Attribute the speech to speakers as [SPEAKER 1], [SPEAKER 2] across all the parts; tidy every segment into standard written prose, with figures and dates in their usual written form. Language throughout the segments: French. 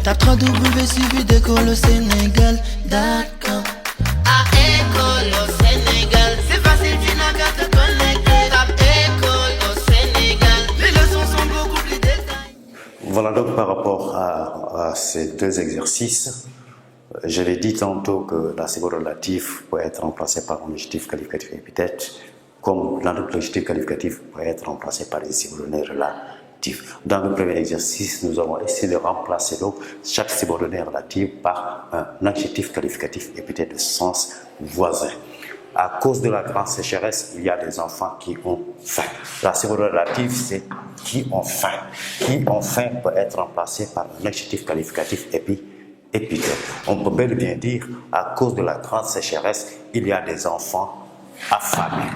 [SPEAKER 1] Tape 3W suivi d'école au Sénégal. D'accord. À école au Sénégal, c'est facile, tu n'as qu'à te connecter. Tape école au Sénégal, les leçons sont beaucoup plus détaillées.
[SPEAKER 2] Voilà donc par rapport à ces deux exercices. Je l'ai dit tantôt que l'article relatif peut être remplacé par un adjectif qualificatif épithète, comme l'adjectif qualificatif peut être remplacé par des subordonnés relatifs. Dans le premier exercice, nous avons essayé de remplacer donc chaque subordonné relatif par un adjectif qualificatif épithète de sens voisin. À cause de la grande sécheresse, il y a des enfants qui ont faim. La subordonnée relative, c'est qui ont faim. Qui ont faim peut être remplacé par un adjectif qualificatif épithète. On peut bel et bien dire, à cause de la grande sécheresse, il y a des enfants affamés.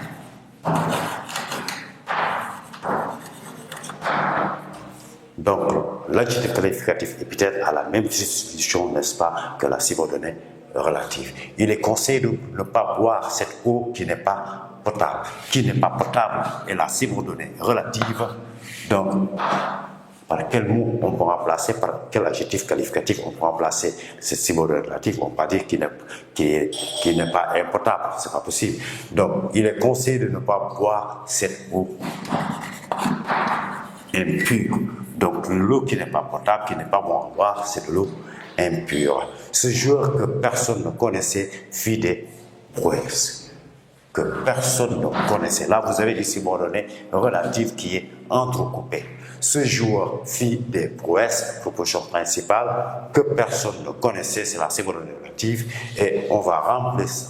[SPEAKER 2] Donc, l'adjectif qualificatif épithète a la même définition, n'est-ce pas, que la subordonnée relative. Il est conseillé de ne pas boire cette eau qui n'est pas potable. Qui n'est pas potable est la subordonnée relative. Donc, par quel mot on peut remplacer, par quel adjectif qualificatif on peut remplacer cette subordonnée relative? On ne peut pas dire qu'il n'est pas impotable, c'est pas possible. Donc, il est conseillé de ne pas boire cette eau impure. Donc, l'eau qui n'est pas potable, qui n'est pas bon à boire, c'est de l'eau impure. Ce joueur que personne ne connaissait fit des prouesses. Que personne ne connaissait. Là, vous avez une subordonnée relative qui est entrecoupée. Ce joueur fit des prouesses, proposition principale, que personne ne connaissait, c'est la subordonnée relative, et on va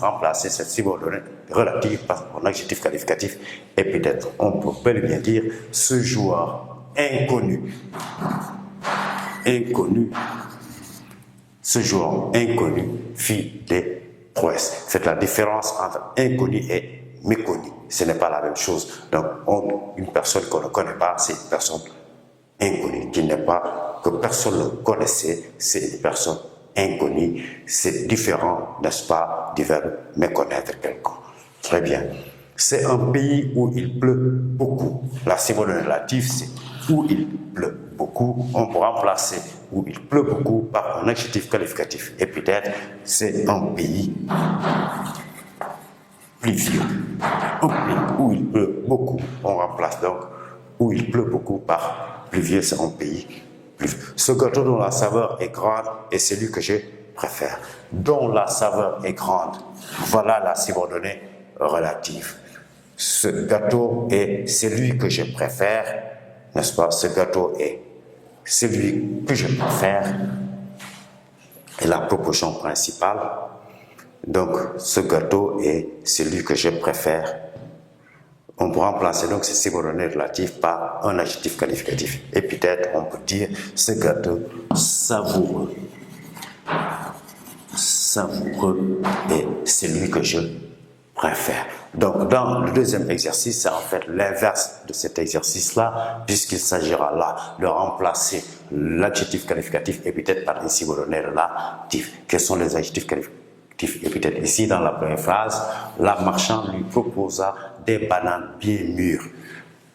[SPEAKER 2] remplacer cette subordonnée relative par un adjectif qualificatif épithète. On peut bel et bien dire ce joueur inconnu, ce joueur inconnu fit des prouesses. C'est la différence entre inconnu et méconnu. Ce n'est pas la même chose. Donc, une personne qu'on ne connaît pas, c'est une personne inconnue, que personne ne connaissait, c'est une personne inconnue. C'est différent, n'est-ce pas, du verbe méconnaître quelqu'un. Très bien. C'est un pays où il pleut beaucoup. La subordonnée relative, c'est où il pleut beaucoup. On peut remplacer où il pleut beaucoup par un adjectif qualificatif épithète. C'est un pays pluvieux. Un pays où il pleut beaucoup. On remplace donc où il pleut beaucoup par pluvieux, c'est un pays pluvieux. Ce gâteau dont la saveur est grande est celui que je préfère. Dont la saveur est grande. Voilà la subordonnée relative. Ce gâteau est celui que je préfère, n'est-ce pas? Ce gâteau est celui que je préfère est la proposition principale. Donc, ce gâteau est celui que je préfère. On peut remplacer donc ces subordonnées relatives par un adjectif qualificatif. Épithète, on peut dire ce gâteau savoureux. Savoureux est celui que je préfère. Donc, dans le deuxième exercice, c'est en fait l'inverse de cet exercice-là, puisqu'il s'agira là de remplacer l'adjectif qualificatif épithète par une subordonnée relative. Quels sont les adjectifs qualificatifs épithètes? Ici, dans la première phrase, la marchande lui proposa des bananes bien mûres.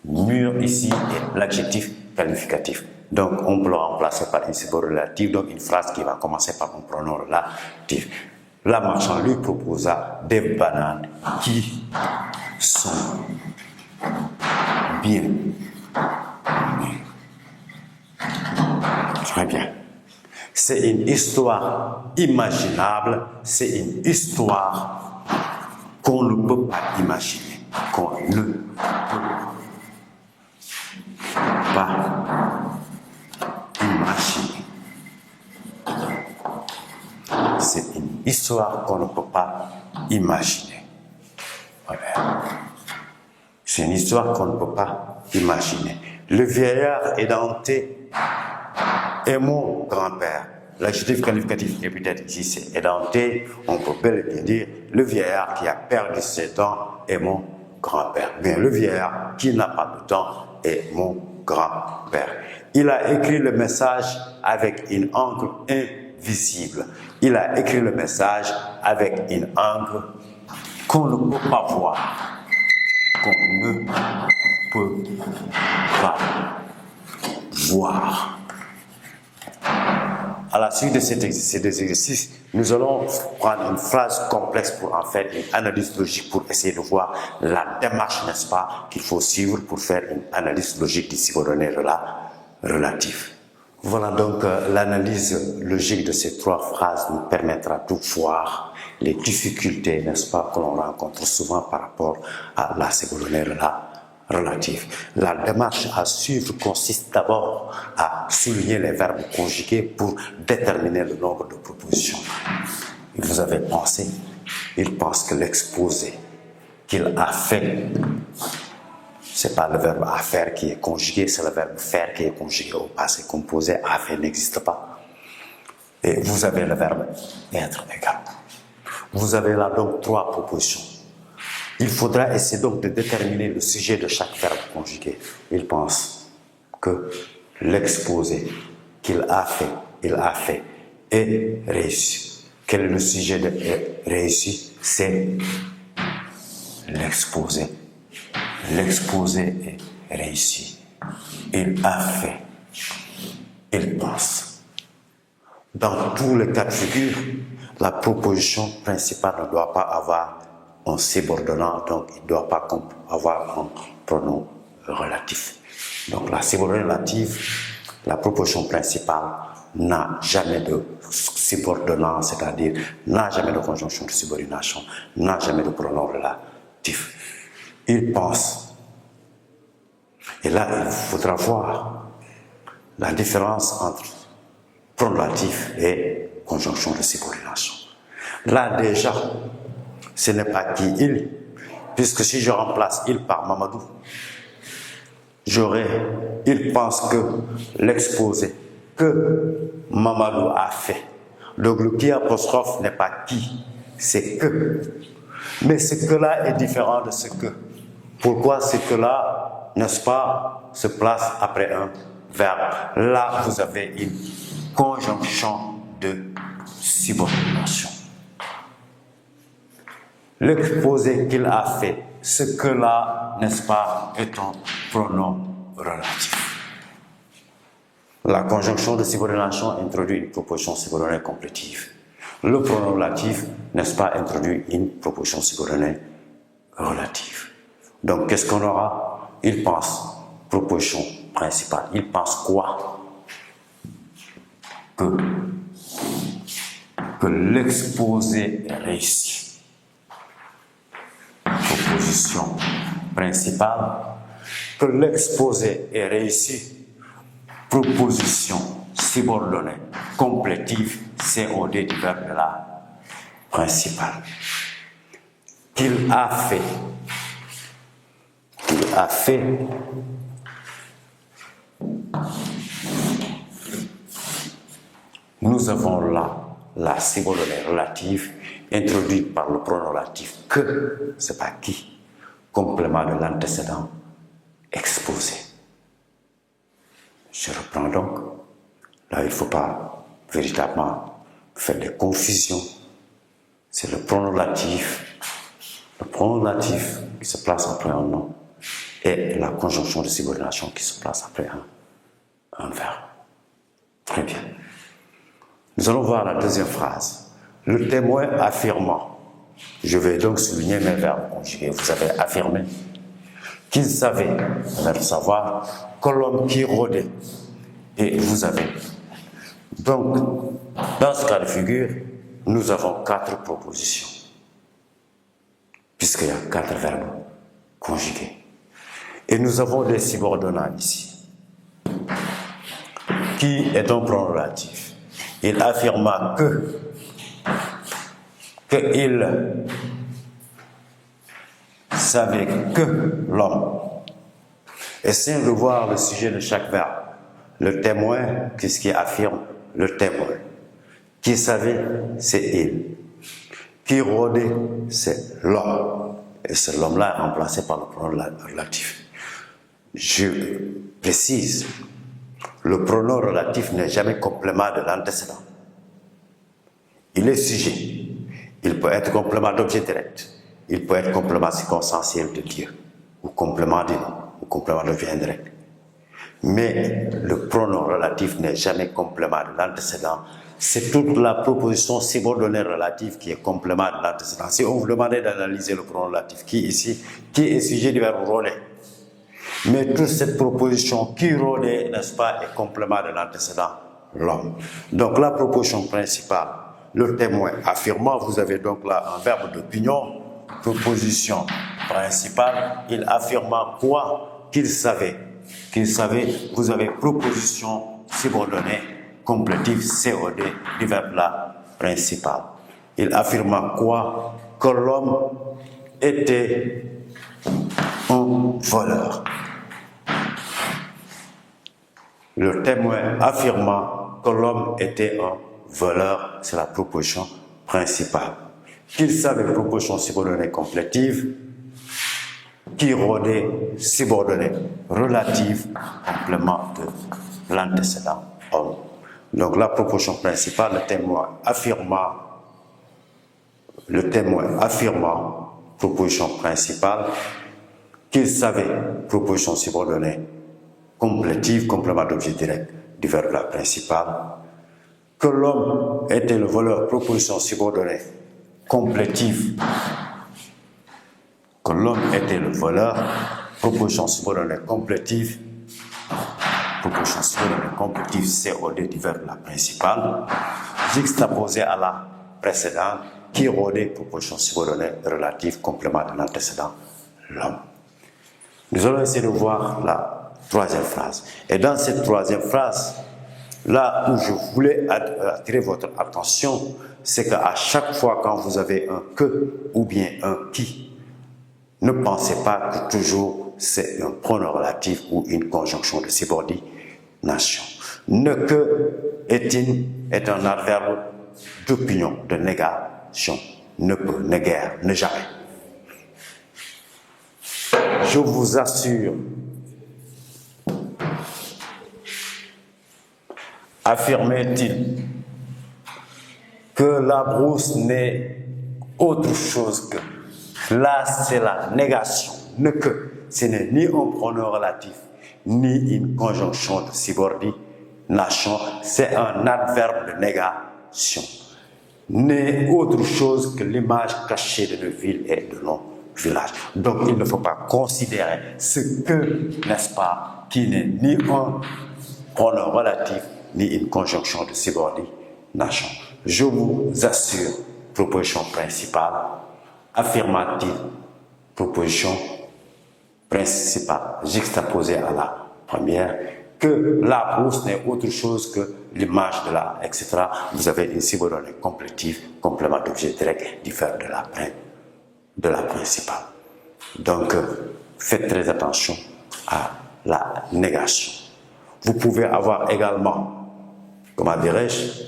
[SPEAKER 2] Mûr ici est l'adjectif qualificatif. Donc, on peut le remplacer par une subordonnée relative, donc une phrase qui va commencer par un pronom relatif. La marchande lui proposa des bananes qui sont bien mûres. Très bien. C'est une histoire imaginable, c'est une histoire qu'on ne peut pas imaginer, qu'on ne peut pas imaginer. C'est une histoire qu'on ne peut pas imaginer. Voilà. C'est une histoire qu'on ne peut pas imaginer. Le vieillard édenté est mon grand-père. L'adjectif qualificatif épithète ici, c'est édenté. On peut bel et bien dire le vieillard qui a perdu ses dents est mon grand-père. Bien, le vieillard qui n'a pas de dents est mon grand-père. Il a écrit le message avec une encre invisible. Il a écrit le message avec une encre qu'on ne peut pas voir. Qu'on ne peut pas voir. À la suite de ces deux exercices, nous allons prendre une phrase complexe pour en faire une analyse logique pour essayer de voir la démarche, n'est-ce pas, qu'il faut suivre pour faire une analyse logique des subordonnés relatifs. Voilà donc l'analyse logique de ces trois phrases nous permettra de voir les difficultés, n'est-ce pas, que l'on rencontre souvent par rapport à la subordonnée relative. La démarche à suivre consiste d'abord à souligner les verbes conjugués pour déterminer le nombre de propositions. Vous avez pensé, il pense que l'exposé qu'il a fait, c'est pas le verbe à faire qui est conjugué, c'est le verbe faire qui est conjugué au passé composé. À faire n'existe pas. Et vous avez le verbe être égal. Vous avez là donc trois propositions. Il faudra essayer donc de déterminer le sujet de chaque verbe conjugué. Il pense que l'exposé qu'il a fait, il a fait, est réussi. Quel est le sujet de réussi? C'est l'exposé. L'exposé est réussi. Il a fait. Il pense. Dans tous les cas de figure, la proposition principale ne doit pas avoir un subordonnat, donc il ne doit pas avoir un pronom relatif. Donc la subordonnée relative, la proposition principale, n'a jamais de subordonnat, c'est-à-dire n'a jamais de conjonction de subordination, n'a jamais de pronom relatif. Il pense. Et là, il faudra voir la différence entre pronom relatif et conjonction de subordination. Là déjà, ce n'est pas qui il, puisque si je remplace il par Mamadou, il pense que l'exposé que Mamadou a fait. Donc le qui apostrophe n'est pas qui, c'est que. Mais ce que-là est différent de ce que. Pourquoi ce que-là, n'est-ce pas, se place après un verbe? Là, vous avez une conjonction de subordination. L'exposé qu'il a fait, ce que là, n'est-ce pas, est un pronom relatif. La conjonction de subordination introduit une proposition subordonnée complétive. Le pronom relatif, n'est-ce pas, introduit une proposition subordonnée relative. Donc, qu'est-ce qu'on aura? Il pense, proposition principale, il pense quoi? Que l'exposé est réussi. Proposition principale, que l'exposé est réussi. Proposition subordonnée complétive, COD du verbe de la principale. Qu'il a fait. Qu'il a fait. Nous avons là la subordonnée relative introduite par le pronom relatif que, c'est pas qui, complément de l'antécédent exposé. Je reprends donc. Là, il ne faut pas véritablement faire des confusions. C'est le pronom relatif qui se place après un nom et la conjonction de subordination qui se place après un verbe. Très bien. Nous allons voir la deuxième phrase. Le témoin affirmant. Je vais donc souligner mes verbes conjugués. Vous avez affirmé qu'il savait, vous allez savoir, que l'homme qui rôdait. Et vous avez. Donc, dans ce cas de figure, nous avons 4 propositions. Puisqu'il y a 4 verbes conjugués. Et nous avons des subordonnats ici. Qui est un pronom relatif. Il affirma qu'il savait que l'homme. Essayons de voir le sujet de chaque verbe. Le témoin, qu'est-ce qui affirme? Le témoin. Qui savait, c'est il. Qui rôdait, c'est l'homme. Et ce l'homme-là est remplacé par le pronom relatif. Je précise, le pronom relatif n'est jamais complément de l'antécédent. Il est sujet. Il peut être complément d'objet direct. Il peut être complément circonstanciel de Dieu. Ou complément du nom. Ou complément d'objet indirect. Mais le pronom relatif n'est jamais complément de l'antécédent. C'est toute la proposition subordonnée relative qui est complément de l'antécédent. Si on vous demandait d'analyser le pronom relatif, qui est sujet du verbe rôder. Mais toute cette proposition qui rôdait, n'est-ce pas, est complément de l'antécédent, l'homme. Donc la proposition principale, le témoin affirmant, vous avez donc là un verbe d'opinion, proposition principale, il affirma quoi? Qu'il savait, vous avez proposition subordonnée, complétive, COD, du verbe là, principal. Il affirma quoi? Que l'homme était un voleur. Le témoin affirma que l'homme était un voleur, c'est la proposition principale. Qu'il savait, proposition subordonnée complétive, qui rôdait, subordonnée relative, complément de l'antécédent homme. Donc la proposition principale, le témoin affirma, proposition principale, qu'il savait, proposition subordonnée complétive, complément d'objet direct du verbe là principal, que l'homme était le voleur, proposition subordonnée complétive, que l'homme était le voleur, proposition subordonnée complétive, COD du verbe là principal, juxtaposé à la précédente, qui rôdait, proposition subordonnée relative, complément de l'antécédent, l'homme. Nous allons essayer de voir la troisième phrase. Et dans cette troisième phrase, là où je voulais attirer votre attention, c'est qu'à chaque fois quand vous avez un que ou bien un qui, ne pensez pas que toujours c'est un pronom relatif ou une conjonction de subordination. Ne que est un adverbe d'opinion, de négation. Ne peut, ne guère, ne jamais. Je vous assure, affirmait-il, que la brousse n'est autre chose que. Là, c'est la négation. Ne que. Ce n'est ni un pronom relatif, ni une conjonction de subordination. C'est un adverbe de négation. N'est autre chose que l'image cachée de nos villes et de nos villages. Donc, il ne faut pas considérer ce que, n'est-ce pas, qui n'est ni un pronom relatif, ni une conjonction de subordination. Je vous assure, proposition principale, affirmative, proposition principale, juxtaposée à la première, que la brousse n'est autre chose que l'image de la, etc. Vous avez une subordonnée complétive, complément d'objet direct du verbe de la principale. Donc, faites très attention à la négation. Vous pouvez avoir également, comment dirais-je,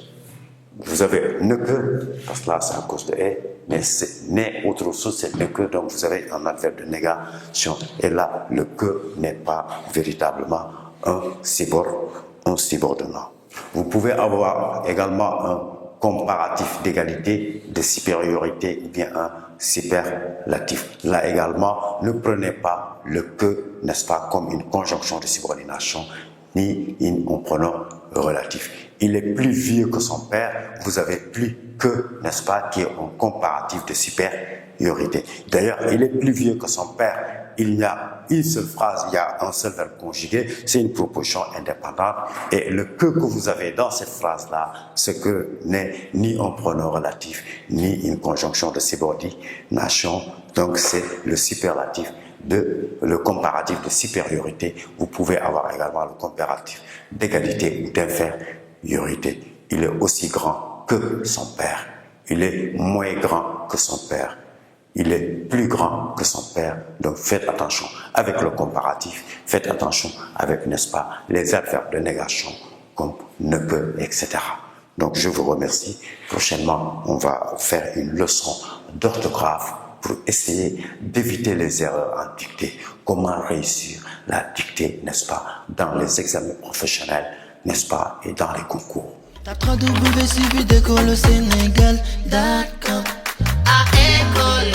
[SPEAKER 2] vous avez ne que, parce que là c'est à cause de est, mais c'est n'est autre chose, c'est ne que, donc vous avez un adverbe de négation. Et là, le que n'est pas véritablement un subordonnant. Vous pouvez avoir également un comparatif d'égalité, de supériorité, ou bien un superlatif. Là également, ne prenez pas le que, n'est-ce pas, comme une conjonction de subordination, ni un pronom relatif. Il est plus vieux que son père, vous avez plus que, n'est-ce pas, qui est un comparatif de supériorité. D'ailleurs, il est plus vieux que son père. Il y a une seule phrase, il y a un seul verbe conjugué, c'est une proposition indépendante. Et le que vous avez dans cette phrase-là, ce que n'est ni un pronom relatif, ni une conjonction de subordination. Donc, c'est le superlatif le comparatif de supériorité. Vous pouvez avoir également le comparatif d'égalité ou d'infériorité. Il est aussi grand que son père. Il est moins grand que son père. Il est plus grand que son père. Donc faites attention avec le comparatif. Faites attention avec, n'est-ce pas, les adverbes de négation comme ne peut, etc. Donc je vous remercie. Prochainement, on va faire une leçon d'orthographe pour essayer d'éviter les erreurs en dictée. Comment réussir la dictée, n'est-ce pas, dans les examens professionnels, n'est-ce pas, et dans les concours.
[SPEAKER 1] Tape www.suividecolosénégal.com. À École